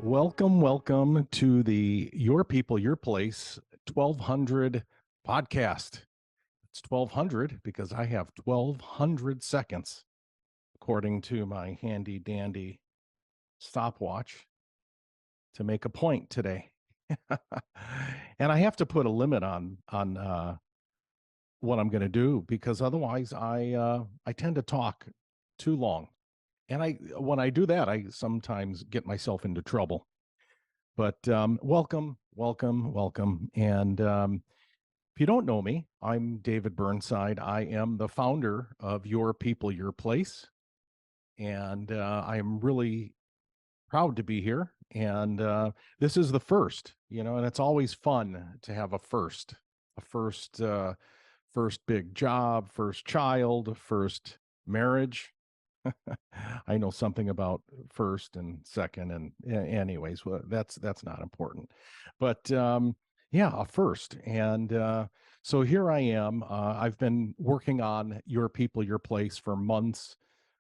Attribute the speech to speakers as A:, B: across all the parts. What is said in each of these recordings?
A: Welcome to the Your People, Your Place 1200 podcast. It's 1200 because I have 1200 seconds, according to my handy dandy stopwatch, to make a point today. And I have to put a limit on what I'm going to do because otherwise I tend to talk too long. And when I do that, I sometimes get myself into trouble. But welcome. And if you don't know me, I'm David Burnside. I am the founder of Your People, Your Place. And I am really proud to be here. And this is the first, and it's always fun to have a first big job, first child, first marriage. I know something about first and second, and anyways, well, that's not important. But yeah, a first, and so here I am. I've been working on Your People, Your Place for months,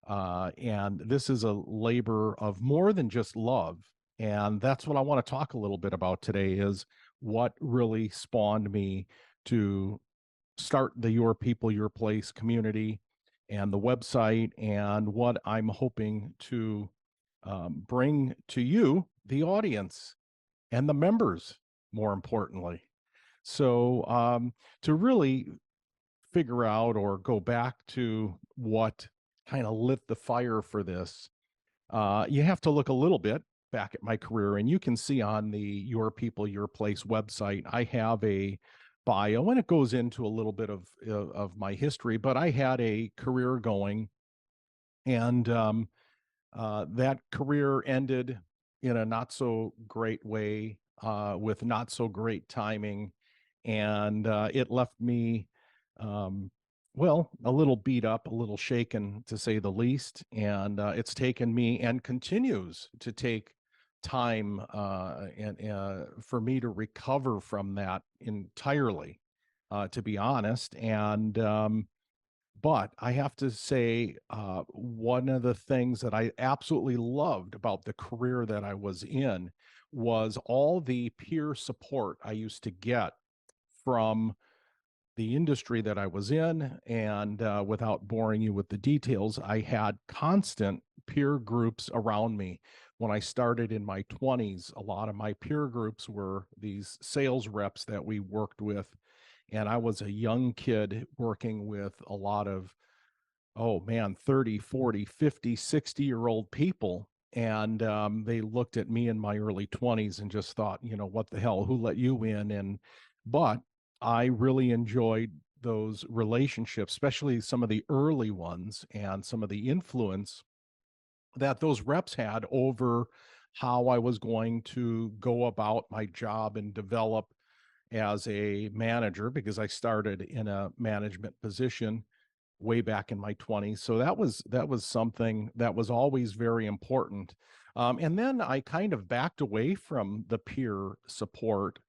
A: and this is a labor of more than just love, and that's what I want to talk a little bit about today. Is what really spawned me to start the Your People, Your Place community and the website, and what I'm hoping to bring to you, the audience, and the members, more importantly. So, to really figure out or go back to what kind of lit the fire for this, you have to look a little bit back at my career, and you can see on the Your People, Your Place website, I have a bio, and it goes into a little bit of my history. But I had a career going, and that career ended in a not so great way, with not so great timing, and it left me, um, well, a little beat up, a little shaken, to say the least. And it's taken me and continues to take time, and for me to recover from that entirely, to be honest. And but I have to say, one of the things that I absolutely loved about the career that I was in was all the peer support I used to get from the industry that I was in. And without boring you with the details, I had constant peer groups around me. When I started in my 20s, a lot of my peer groups were these sales reps that we worked with. And I was a young kid working with a lot of, oh man, 30, 40, 50, 60-year-old people. And they looked at me in my early 20s and just thought, what the hell, who let you in? But I really enjoyed those relationships, especially some of the early ones, and some of the influence that those reps had over how I was going to go about my job and develop as a manager, because I started in a management position way back in my 20s. So that was something that was always very important. And then I kind of backed away from the peer support,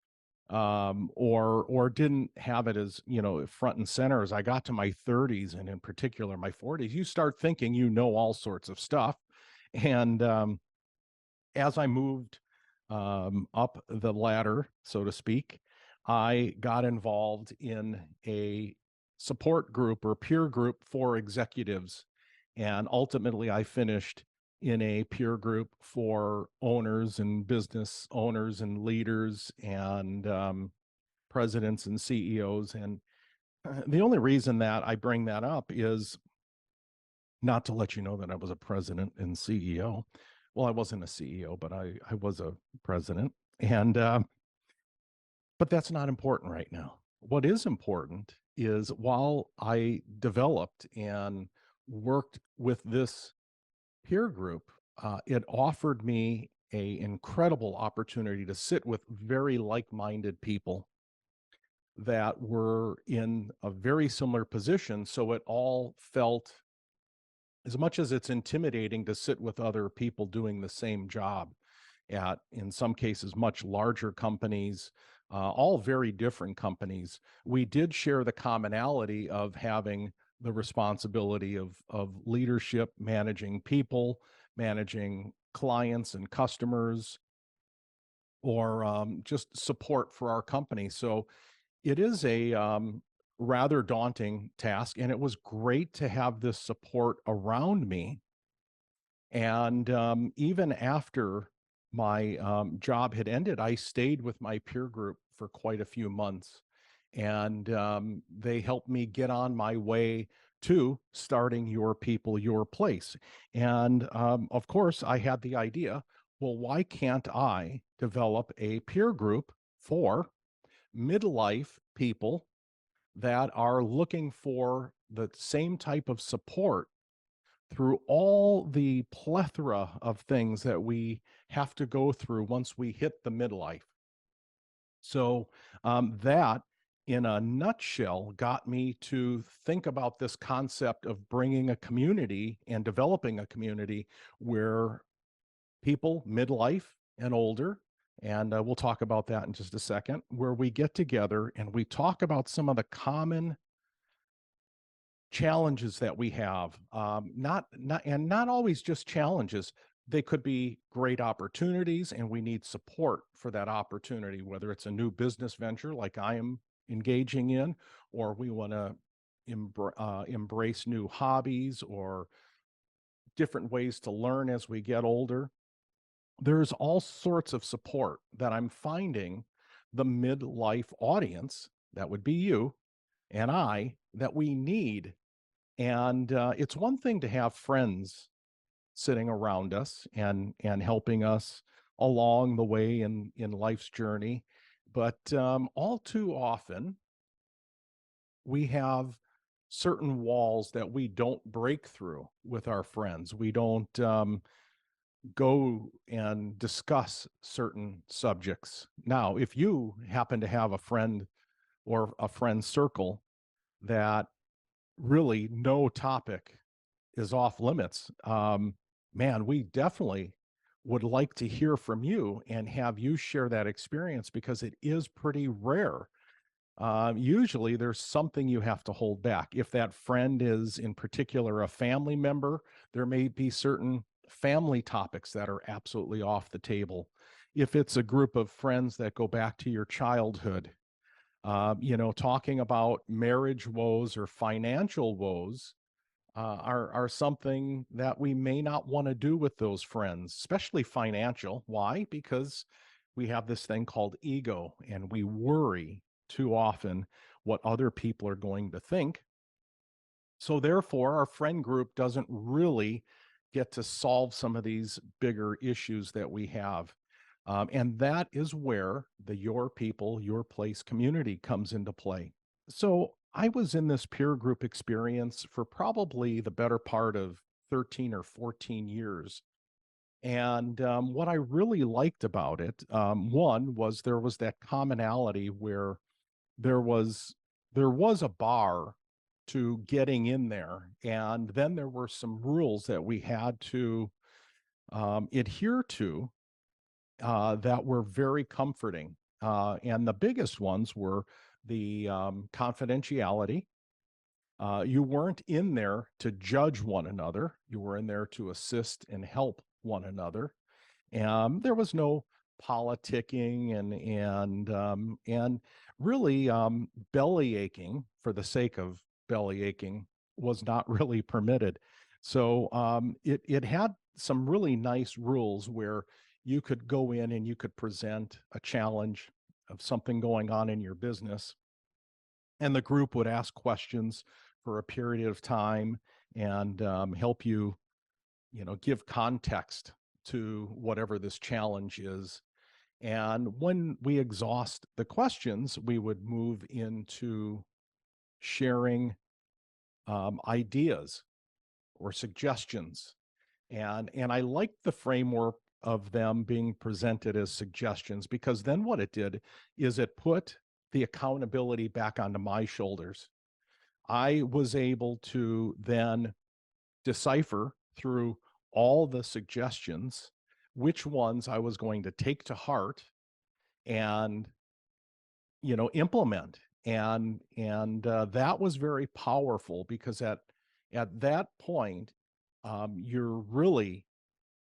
A: or didn't have it as, front and center. As I got to my 30s, and in particular my 40s, you start thinking all sorts of stuff. And as I moved up the ladder, so to speak, I got involved in a support group or peer group for executives. And ultimately, I finished in a peer group for owners and business owners and leaders, and presidents and CEOs. And the only reason that I bring that up is not to let you know that I was a president and CEO. Well, I wasn't a CEO, but I was a president. And but that's not important right now. What is important is, while I developed and worked with this peer group, it offered me a incredible opportunity to sit with very like-minded people that were in a very similar position. So it all felt, as much as it's intimidating to sit with other people doing the same job at, in some cases, much larger companies, all very different companies, we did share the commonality of having the responsibility of leadership, managing people, managing clients and customers, or just support for our company. So it is a rather daunting task, and it was great to have this support around me. And even after my job had ended, I stayed with my peer group for quite a few months. And they helped me get on my way to starting Your People, Your Place. And of course, I had the idea, well, why can't I develop a peer group for midlife people that are looking for the same type of support through all the plethora of things that we have to go through once we hit the midlife. So, that in a nutshell got me to think about this concept of bringing a community and developing a community where people midlife and older, and we'll talk about that in just a second, where we get together and we talk about some of the common challenges that we have, not always just challenges. They could be great opportunities, and we need support for that opportunity, whether it's a new business venture like I am engaging in, or we want to embrace new hobbies or different ways to learn as we get older. There's all sorts of support that I'm finding the midlife audience, that would be you and I, that we need. And it's one thing to have friends sitting around us and helping us along the way in life's journey, but all too often we have certain walls that we don't break through with our friends. We don't go and discuss certain subjects. Now, if you happen to have a friend or a friend circle that really no topic is off limits, man, we definitely would like to hear from you and have you share that experience, because it is pretty rare. Usually there's something you have to hold back. If that friend is in particular a family member, there may be certain family topics that are absolutely off the table. If it's a group of friends that go back to your childhood, talking about marriage woes or financial woes are something that we may not want to do with those friends, especially financial. Why? Because we have this thing called ego, and we worry too often what other people are going to think. So, therefore, our friend group doesn't really get to solve some of these bigger issues that we have. And that is where the Your People, Your Place community comes into play. So I was in this peer group experience for probably the better part of 13 or 14 years. And what I really liked about it, one was there was that commonality where there was there was a bar to getting in there, and then there were some rules that we had to adhere to that were very comforting. And the biggest ones were the confidentiality. You weren't in there to judge one another. You were in there to assist and help one another. There was no politicking and really belly aching for the sake of belly aching was not really permitted. So it had some really nice rules where you could go in and you could present a challenge of something going on in your business, and the group would ask questions for a period of time and help you, give context to whatever this challenge is. And when we exhaust the questions, we would move into sharing ideas or suggestions. And I liked the framework of them being presented as suggestions, because then what it did is it put the accountability back onto my shoulders. I was able to then decipher through all the suggestions which ones I was going to take to heart and implement. And that was very powerful, because at that point you're really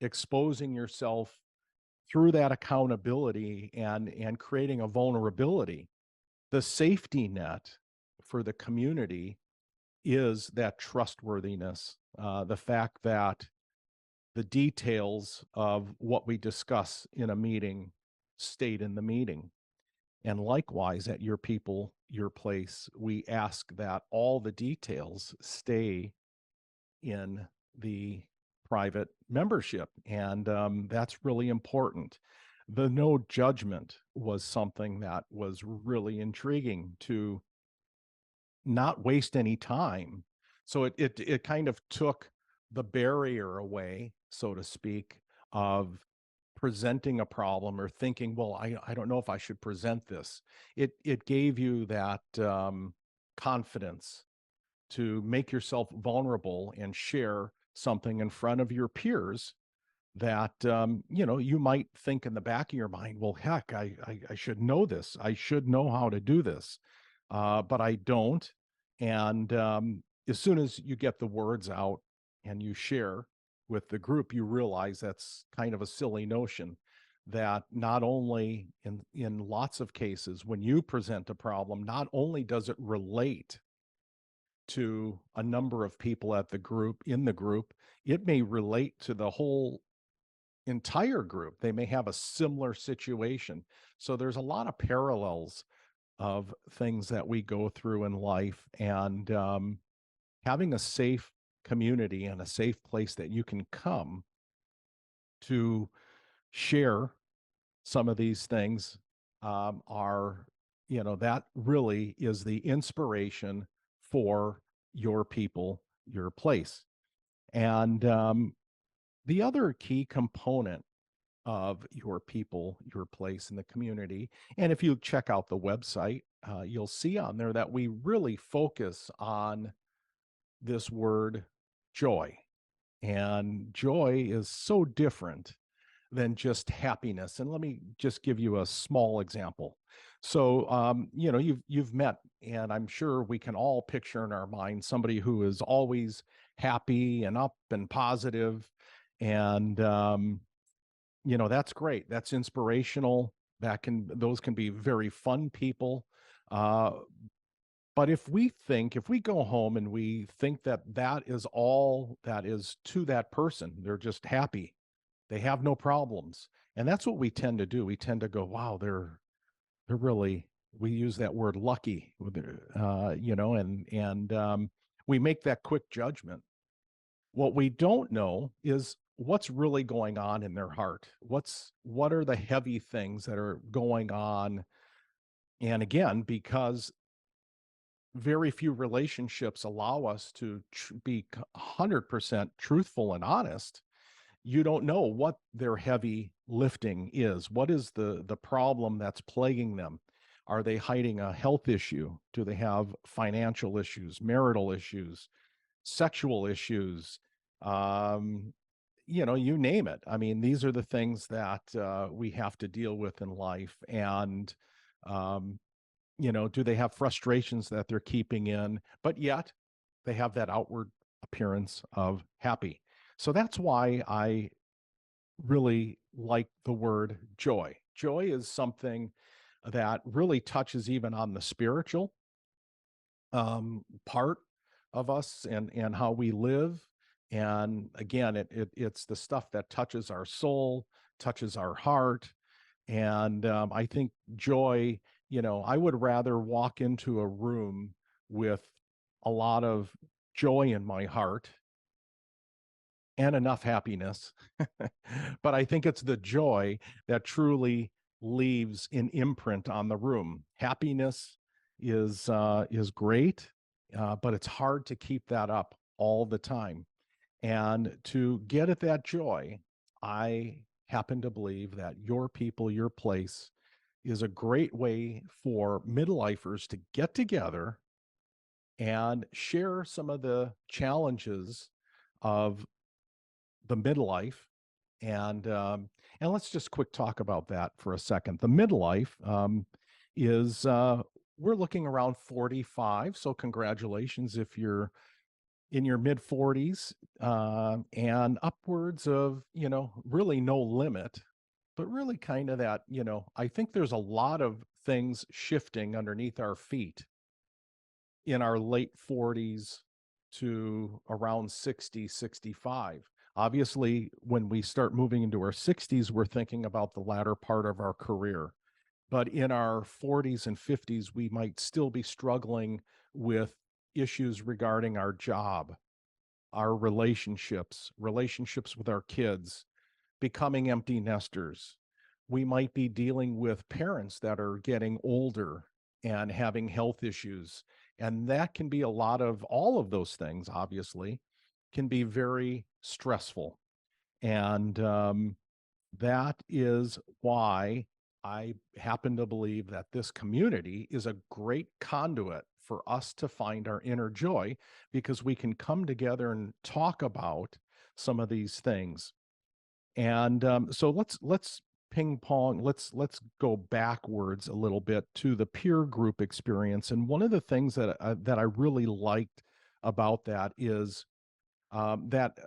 A: exposing yourself through that accountability and creating a vulnerability, the safety net for the community is that trustworthiness, the fact that the details of what we discuss in a meeting stayed in the meeting. And likewise, at your people, your place, we ask that all the details stay in the private membership. And that's really important. The no judgment was something that was really intriguing to not waste any time. So it kind of took the barrier away, so to speak, of presenting a problem or thinking, well, I don't know if I should present this. It gave you that confidence to make yourself vulnerable and share something in front of your peers that you might think in the back of your mind, well, heck, I should know this. I should know how to do this, but I don't. And as soon as you get the words out and you share with the group, you realize that's kind of a silly notion. That not only in lots of cases, when you present a problem, not only does it relate to a number of people at the group in the group, it may relate to the whole entire group. They may have a similar situation. So there's a lot of parallels of things that we go through in life. And having a safe community and a safe place that you can come to share some of these things are, that really is the inspiration for your people, your place. And the other key component of your people, your place in the community. And if you check out the website, you'll see on there that we really focus on this word joy. And joy is so different than just happiness. And let me just give you a small example. So, you've met, and I'm sure we can all picture in our mind somebody who is always happy and up and positive, and that's great. That's inspirational. Those can be very fun people. Uh, but if we go home and we think that that is all that is to that person, they're just happy, they have no problems, and that's what we tend to do. We tend to go, wow, they're really. We use that word lucky, and we make that quick judgment. What we don't know is what's really going on in their heart. What are the heavy things that are going on? And again, because very few relationships allow us to be 100% truthful and honest, you don't know what their heavy lifting is. What is the problem that's plaguing them? Are they hiding a health issue? Do they have financial issues, marital issues, sexual issues? Um, you name it. I mean, these are the things that we have to deal with in life. And, um, do they have frustrations that they're keeping in, but yet they have that outward appearance of happy? So that's why I really like the word joy. Joy is something that really touches even on the spiritual part of us and how we live. And again, it's the stuff that touches our soul, touches our heart. And I think joy, I would rather walk into a room with a lot of joy in my heart and enough happiness. But I think it's the joy that truly leaves an imprint on the room. Happiness is great, but it's hard to keep that up all the time. And to get at that joy, I happen to believe that your people, your place is a great way for midlifers to get together and share some of the challenges of the midlife. And let's just quick talk about that for a second. The midlife is we're looking around 45. So congratulations if you're in your mid 40s, and upwards of, really no limit but really kind of that, I think there's a lot of things shifting underneath our feet in our late 40s to around 60, 65. Obviously, when we start moving into our 60s, we're thinking about the latter part of our career. But in our 40s and 50s, we might still be struggling with issues regarding our job, our relationships with our kids, becoming empty nesters. We might be dealing with parents that are getting older and having health issues. And that can be a lot of all of those things, obviously, can be very stressful. And that is why I happen to believe that this community is a great conduit for us to find our inner joy because we can come together and talk about some of these things. And so let's ping pong. Let's go backwards a little bit to the peer group experience. And one of the things that I really liked about that is that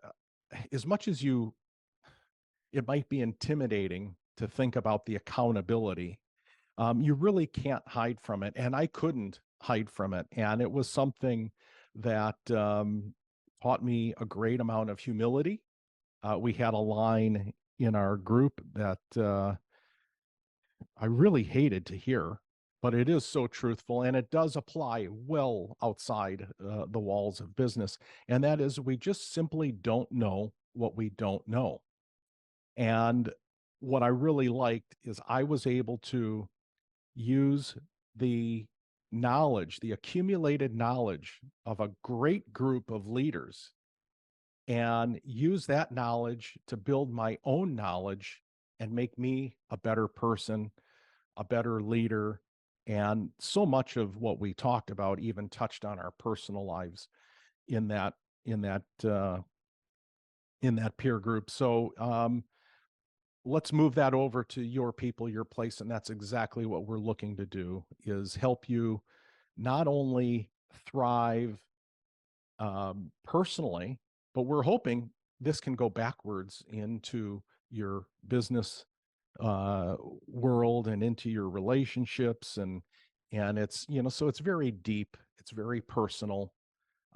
A: as much as it might be intimidating to think about the accountability. You really can't hide from it, and I couldn't hide from it. And it was something that taught me a great amount of humility. We had a line in our group that I really hated to hear, but it is so truthful and it does apply well outside the walls of business. And that is, we just simply don't know what we don't know. And what I really liked is I was able to use the knowledge, the accumulated knowledge of a great group of leaders and use that knowledge to build my own knowledge and make me a better person, a better leader. And so much of what we talked about even touched on our personal lives in that in that uh, in that peer group. So let's move that over to your people, your place, and that's exactly what we're looking to do: is help you not only thrive personally, but we're hoping this can go backwards into your business uh, world and into your relationships, and it's so it's very deep, it's very personal.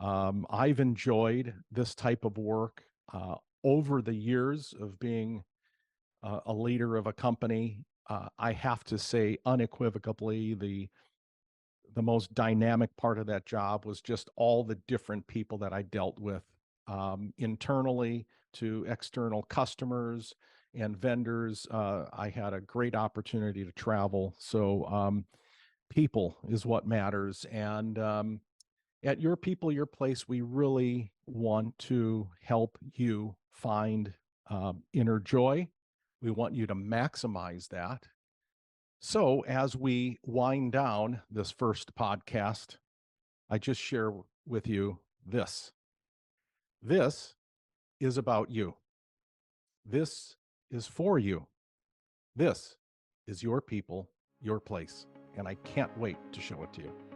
A: I've enjoyed this type of work over the years of being a leader of a company. I have to say unequivocally, the most dynamic part of that job was just all the different people that I dealt with, internally to external customers and vendors. I had a great opportunity to travel. So people is what matters. And at Your People, Your Place, we really want to help you find inner joy. We want you to maximize that. So, as we wind down this first podcast, I just share with you this. This is about you. This is for you. This is Your People, Your Place. And I can't wait to show it to you.